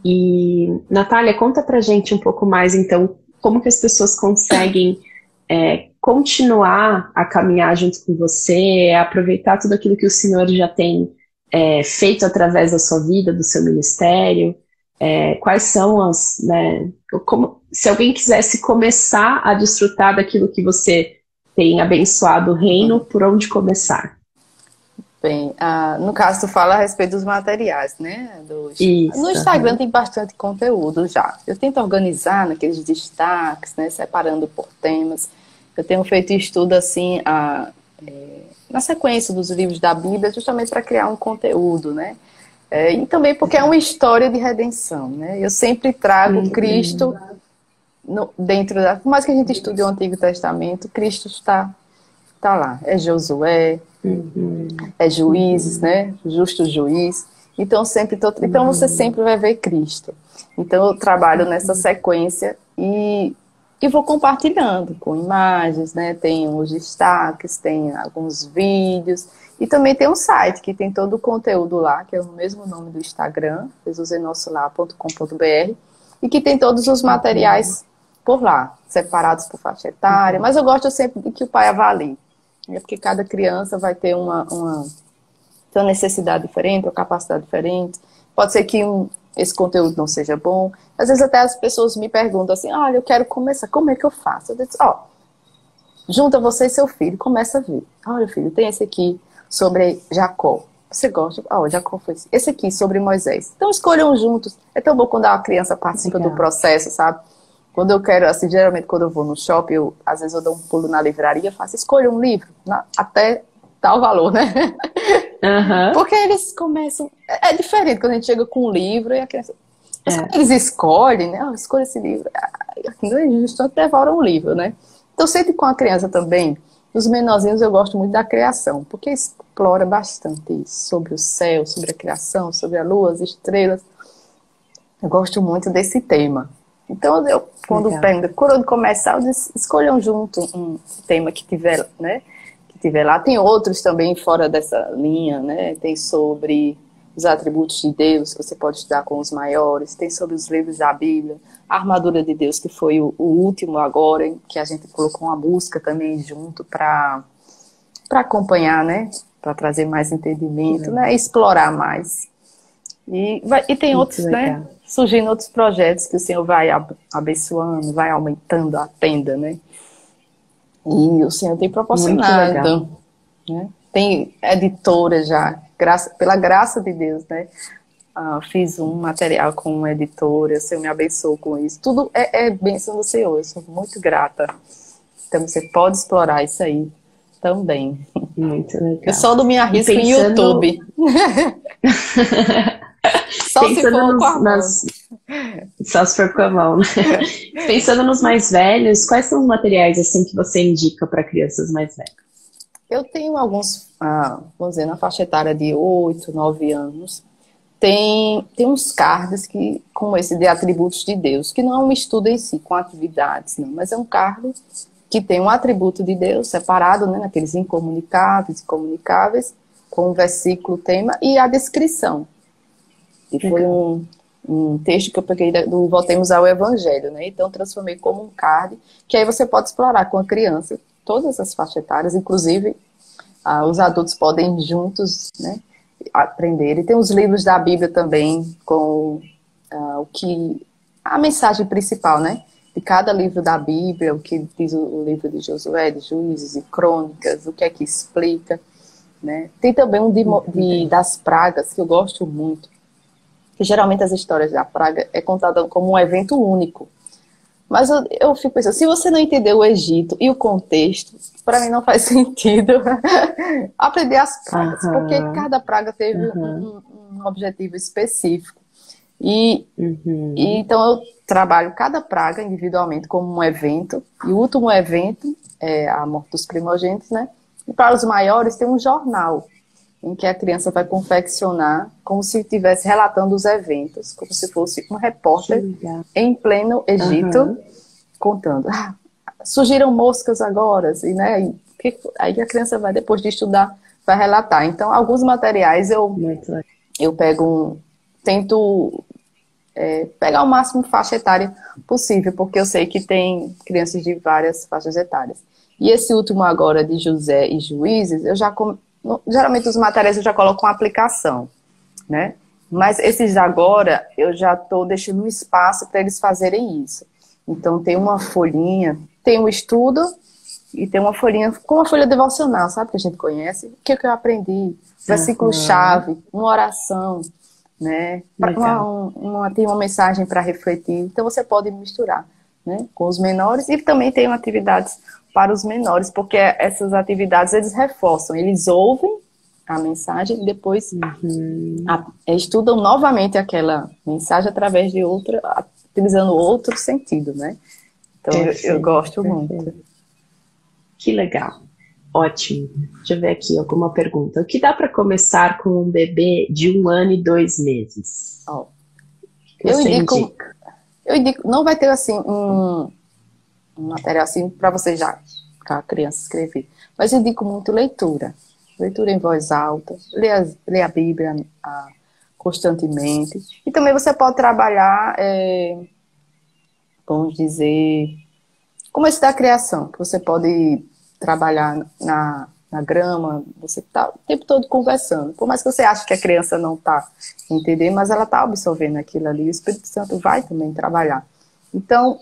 E, Natália, conta pra gente um pouco mais, então, como que as pessoas conseguem continuar a caminhar junto com você, aproveitar tudo aquilo que o Senhor já tem feito através da sua vida, do seu ministério. Quais são se alguém quisesse começar a desfrutar daquilo que você tem abençoado o reino, por onde começar? Bem, no caso tu fala a respeito dos materiais, né? Isso, no Instagram tem bastante conteúdo já. Eu tento organizar naqueles destaques, né? Separando por temas. Eu tenho feito estudo assim, na sequência dos livros da Bíblia, justamente para criar um conteúdo, né? E também porque é uma história de redenção, né? Eu sempre trago Cristo dentro da... Por mais que a gente estude o Antigo Testamento, Cristo está lá. É Josué, é Juízes, né? Justo juiz. Então, então você sempre vai ver Cristo. Então eu trabalho nessa sequência e vou compartilhando com imagens, né? Tem os destaques, tem alguns vídeos. E também tem um site que tem todo o conteúdo lá, que é o mesmo nome do Instagram, jesusemnossolar.com.br, e que tem todos os materiais por lá, separados por faixa etária. Mas eu gosto sempre de que o pai avalie, né? Porque cada criança vai ter uma necessidade diferente, uma capacidade diferente. Pode ser que esse conteúdo não seja bom. Às vezes até as pessoas me perguntam assim: olha, eu quero começar, como é que eu faço? Eu digo: junta você e seu filho, começa a ver. Olha, filho, tem esse aqui sobre Jacó. Você gosta? Jacó foi esse aqui sobre Moisés. Então escolham juntos. É tão bom quando a criança participa do processo, sabe? Quando eu quero, assim, geralmente quando eu vou no shopping, às vezes eu dou um pulo na livraria, faço, escolha um livro, até tal valor, né? Aham. Porque eles começam. É diferente quando a gente chega com um livro e a criança. Mas quando É. eles escolhem, né? Escolha esse livro. Aqui não é justo, devora um livro, né? Então, sempre com a criança também, os menorzinhos eu gosto muito da criação, porque explora bastante isso, sobre o céu, sobre a criação, sobre a lua, as estrelas. Eu gosto muito desse tema. Então, Legal. quando começar, escolham junto um tema que tiver, né? Que tiver lá. Tem outros também fora dessa linha, né? Tem sobre os atributos de Deus, que você pode estudar com os maiores. Tem sobre os livros da Bíblia. A armadura de Deus, que foi o último agora, que a gente colocou uma música também junto para acompanhar, né? Para trazer mais entendimento, né? Explorar mais. E tem Muito outros, né? legal. Surgindo outros projetos que o Senhor vai abençoando, vai aumentando a tenda, né? E o Senhor tem Muito legal. proporcionado, né? Tem editora já, pela graça de Deus, né? Fiz um material com uma editora, o Senhor me abençoou com isso. Tudo é bênção do Senhor, eu sou muito grata. Então você pode explorar isso aí também. Muito Eu legal. só não me E arrisco em pensando, YouTube, só se pensando for com a mão. só se for com a mão, né? Pensando nos mais velhos, quais são os materiais assim que você indica para crianças mais velhas? Eu tenho alguns, vamos dizer, na faixa etária de 8, 9 anos, tem uns cards como esse de atributos de Deus, que não é um estudo em si, com atividades, não, mas é um card que tem um atributo de Deus separado, né, naqueles incomunicáveis e comunicáveis, com o versículo, tema e a descrição. E foi um texto que eu peguei do Voltemos ao Evangelho, né? Então transformei como um card, que aí você pode explorar com a criança, todas as faixas etárias, inclusive os adultos podem juntos, né, aprender. E tem os livros da Bíblia também, com a mensagem principal, né? De cada livro da Bíblia, o que diz o livro de Josué, de Juízes e Crônicas, o que é que explica, né? Tem também das pragas, que eu gosto muito, que geralmente as histórias da praga é contada como um evento único. Mas eu fico pensando, se você não entender o Egito e o contexto, para mim não faz sentido aprender as pragas, porque cada praga teve um objetivo específico. E então eu trabalho cada praga individualmente como um evento, e o último evento é a morte dos primogênitos, né? E para os maiores tem um jornal, em que a criança vai confeccionar como se estivesse relatando os eventos, como se fosse um repórter em pleno Egito, contando. Surgiram moscas agora, assim, né? Aí a criança vai, depois de estudar, vai relatar. Então, alguns materiais eu tento pegar o máximo faixa etária possível, porque eu sei que tem crianças de várias faixas etárias. E esse último agora, de José e Juízes, geralmente os materiais eu já coloco uma aplicação, né? Mas esses agora, eu já estou deixando um espaço para eles fazerem isso. Então, tem uma folhinha, tem um estudo e tem uma folhinha, com uma folha devocional, sabe, que a gente conhece? O que eu aprendi? Versículo-chave, uma oração, né? Tem uma mensagem para refletir. Então, você pode misturar, né, com os menores, e também tem atividades para os menores, porque essas atividades eles reforçam, eles ouvem a mensagem e depois estudam novamente aquela mensagem através de utilizando outro sentido, né? Então eu gosto muito. Que legal, ótimo. Deixa eu ver aqui alguma pergunta. O que dá para começar com um bebê de 1 ano e 2 meses? Eu indico, não vai ter assim um material assim para você já, para a criança escrever, mas eu indico muito leitura em voz alta, ler a Bíblia constantemente, e também você pode trabalhar, vamos dizer, como esse da criação, que você pode trabalhar na grama, você está o tempo todo conversando, por mais que você ache que a criança não está entendendo, mas ela está absorvendo aquilo ali, o Espírito Santo vai também trabalhar. Então,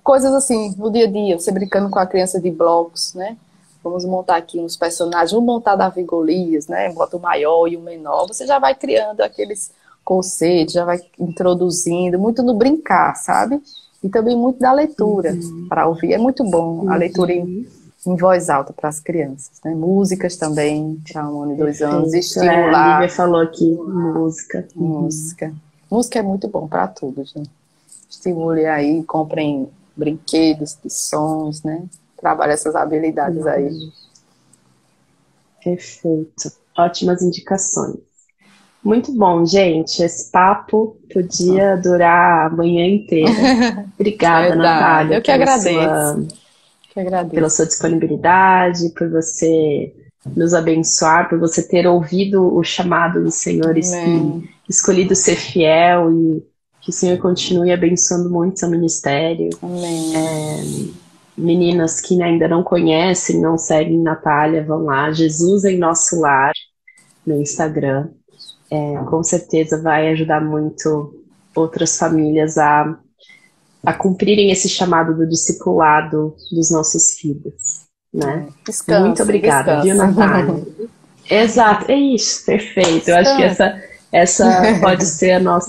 coisas assim, no dia a dia, você brincando com a criança de blocos, né? Vamos montar aqui uns personagens, vamos montar Davi e Golias, né? Bota o maior e o menor, você já vai criando aqueles conceitos, já vai introduzindo, muito no brincar, sabe? E também muito da leitura, Uhum. para ouvir. É muito bom a leitura Uhum. em voz alta para as crianças, né? Músicas também, para 1 ano e 2 anos, Perfeito. A Lívia estimular falou aqui, música. Uhum. música. Música é muito bom para tudo, gente. Estimule aí, comprem brinquedos de sons, né? Trabalhe essas habilidades aí. Uhum. Perfeito. Ótimas indicações. Muito bom, gente. Esse papo podia durar a manhã inteira. Obrigada, Verdade. Natália, Eu que agradeço. Que pela agradeço. sua disponibilidade, por você nos abençoar, por você ter ouvido o chamado do Senhor e Amém. escolhido ser fiel e que o Senhor continue abençoando muito seu ministério. Amém. Meninas que ainda não conhecem, não seguem Natália, vão lá, Jesus em Nosso Lar, no Instagram. Com certeza vai ajudar muito outras famílias a cumprirem esse chamado do discipulado dos nossos filhos, né? Muito Descansa, obrigada, viu, descansa. Natália? Exato, é isso, perfeito. Eu acho que Descansa. essa pode ser a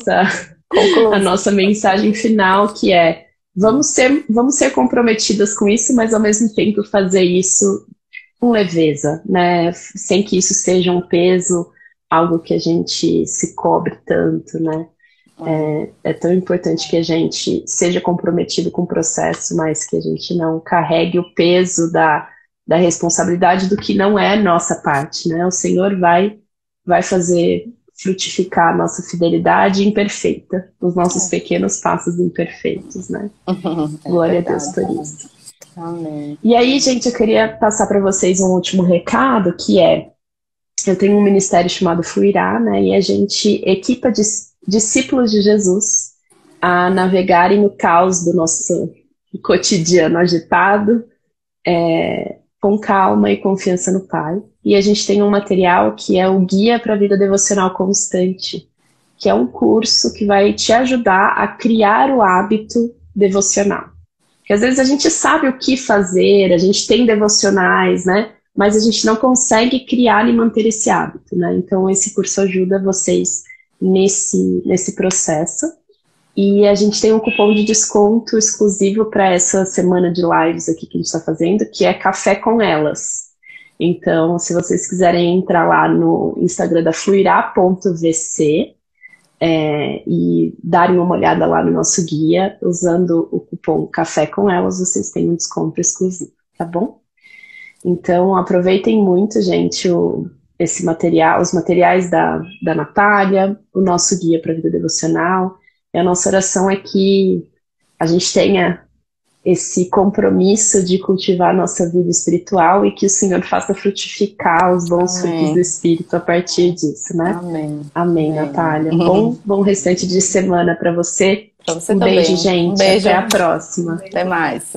Conclusão. nossa mensagem final, que é vamos ser comprometidas com isso, mas ao mesmo tempo fazer isso com leveza, né? Sem que isso seja um peso, algo que a gente se cobre tanto, né? É tão importante que a gente seja comprometido com o processo, mas que a gente não carregue o peso da responsabilidade do que não é nossa parte, né? O Senhor vai fazer frutificar a nossa fidelidade imperfeita, os nossos pequenos passos imperfeitos, né? É Glória a Deus verdade. por isso. Amém. E aí, gente, eu queria passar para vocês um último recado, que é, eu tenho um ministério chamado Fluirá, né? E a gente equipa discípulos de Jesus a navegarem no caos do nosso cotidiano agitado, com calma e confiança no Pai. E a gente tem um material que é o Guia para a Vida Devocional Constante, que é um curso que vai te ajudar a criar o hábito devocional. Porque às vezes a gente sabe o que fazer, a gente tem devocionais, né? Mas a gente não consegue criar e manter esse hábito, né? Então esse curso ajuda vocês nesse processo. E a gente tem um cupom de desconto exclusivo para essa semana de lives aqui que a gente está fazendo, que é Café com Elas. Então, se vocês quiserem entrar lá no Instagram da fluirá.vc e darem uma olhada lá no nosso guia, usando o cupom Café com Elas, vocês têm um desconto exclusivo, tá bom? Então, aproveitem muito, gente, esse material, os materiais da Natália, o nosso guia para a vida devocional. E a nossa oração é que a gente tenha esse compromisso de cultivar a nossa vida espiritual e que o Senhor faça frutificar os bons frutos do Espírito a partir disso, né? Amém. Amém, Natália. Bom restante de semana para você. Para você Um também. beijo, gente. Um beijo. Até a próxima. Até mais.